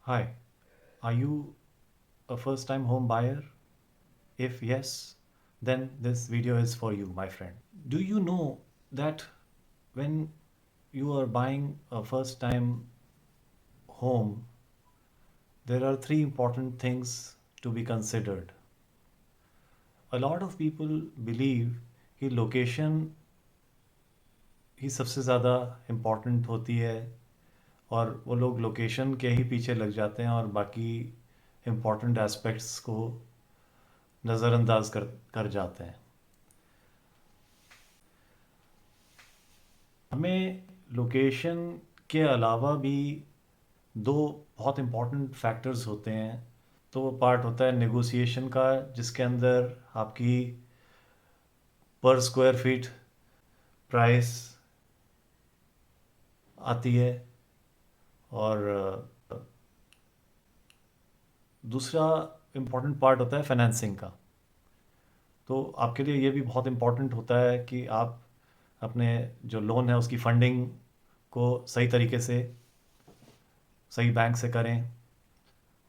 Hi, are you a first time home buyer? If yes, then this video is for you, my friend. Do you know that when you are buying a first time home, there are three important things to be considered. A lot of people believe कि location ही सबसे ज़्यादा important होती है और वो लोग location के ही पीछे लग जाते हैं और बाकी इम्पोर्टेंट एस्पेक्ट्स को नज़रअंदाज कर जाते हैं। हमें लोकेशन के अलावा भी दो बहुत इम्पोर्टेंट फैक्टर्स होते हैं। तो वो पार्ट होता है नेगोशिएशन का, जिसके अंदर आपकी पर स्क्वायर फीट प्राइस आती है, और दूसरा इम्पोर्टेंट पार्ट होता है फाइनेंसिंग का। तो आपके लिए ये भी बहुत इम्पोर्टेंट होता है कि आप अपने जो लोन है उसकी फंडिंग को सही तरीके से सही बैंक से करें,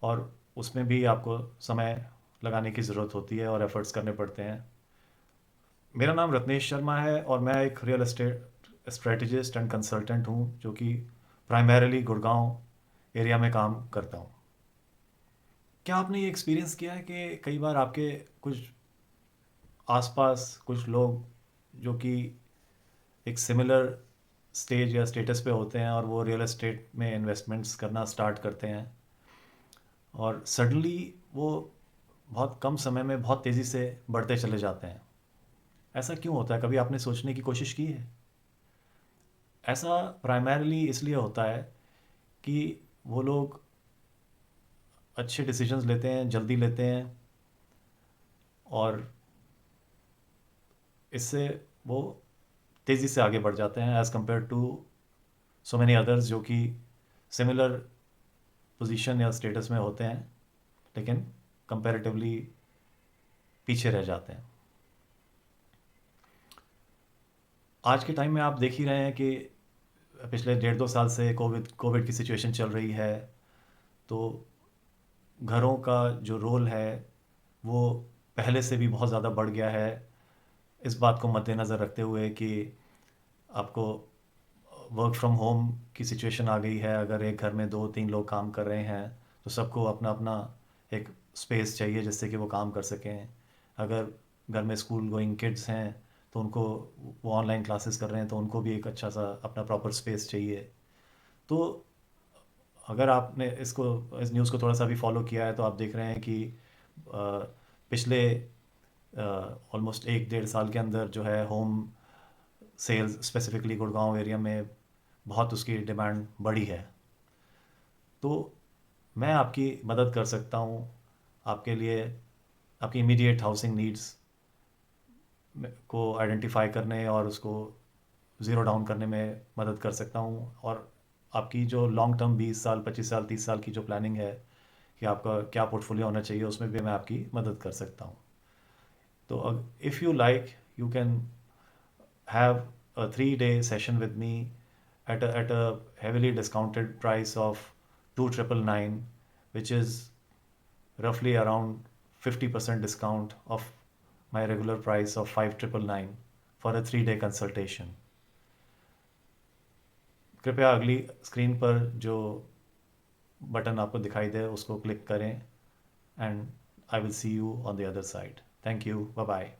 और उसमें भी आपको समय लगाने की ज़रूरत होती है और एफ़र्ट्स करने पड़ते हैं। मेरा नाम रत्नेश शर्मा है और मैं एक real estate strategist and consultant हूँ, जो कि प्राइमरीली गुड़गांव एरिया में काम करता हूँ। क्या आपने ये एक्सपीरियंस किया है कि कई बार आपके कुछ आसपास कुछ लोग जो कि एक सिमिलर स्टेज या स्टेटस पे होते हैं और वो रियल एस्टेट में इन्वेस्टमेंट्स करना स्टार्ट करते हैं, और सडनली वो बहुत कम समय में बहुत तेज़ी से बढ़ते चले जाते हैं? ऐसा क्यों होता है? कभी आपने सोचने की कोशिश की है? ऐसा प्राइमरीली इसलिए होता है कि वो लोग अच्छे डिसीजंस लेते हैं, जल्दी लेते हैं, और इससे वो तेज़ी से आगे बढ़ जाते हैं as compared to so many others जो कि सिमिलर पोजीशन या स्टेटस में होते हैं लेकिन कंपैरेटिवली पीछे रह जाते हैं। आज के टाइम में आप देख ही रहे हैं कि पिछले 1.5-2 साल से कोविड की सिचुएशन चल रही है। तो घरों का जो रोल है वो पहले से भी बहुत ज़्यादा बढ़ गया है। इस बात को मद्देनज़र रखते हुए कि आपको वर्क फ्रॉम होम की सिचुएशन आ गई है। अगर एक घर में 2-3 लोग काम कर रहे हैं तो सबको अपना अपना एक स्पेस चाहिए जिससे कि वो काम कर सकें। अगर घर में स्कूल गोइंग किड्स हैं तो उनको, वो ऑनलाइन क्लासेस कर रहे हैं तो उनको भी एक अच्छा सा अपना प्रॉपर स्पेस चाहिए। तो अगर आपने इस न्यूज़ को थोड़ा सा भी फॉलो किया है तो आप देख रहे हैं कि पिछले ऑलमोस्ट 1-1.5 साल के अंदर जो है home sales specifically Gurgaon area में बहुत उसकी डिमांड बढ़ी है। तो मैं आपकी मदद कर सकता हूँ, आपके लिए आपकी इमीडिएट हाउसिंग नीड्स को आइडेंटिफाई करने और उसको ज़ीरो डाउन करने में मदद कर सकता हूँ। और आपकी जो लॉन्ग टर्म 20 साल 25 साल 30 साल की जो प्लानिंग है कि आपका क्या पोर्टफोलियो होना चाहिए, उसमें भी मैं आपकी मदद कर सकता हूँ। तो if you like, you can have a 3-day session with me at a heavily discounted price of 2,999, which is roughly around 50% discount of my regular price of 5,999 for a 3-day consultation. कृपया अगली screen पर जो button आपको दिखाई दे उसको click करें, and I will see you on the other side. Thank you, bye bye.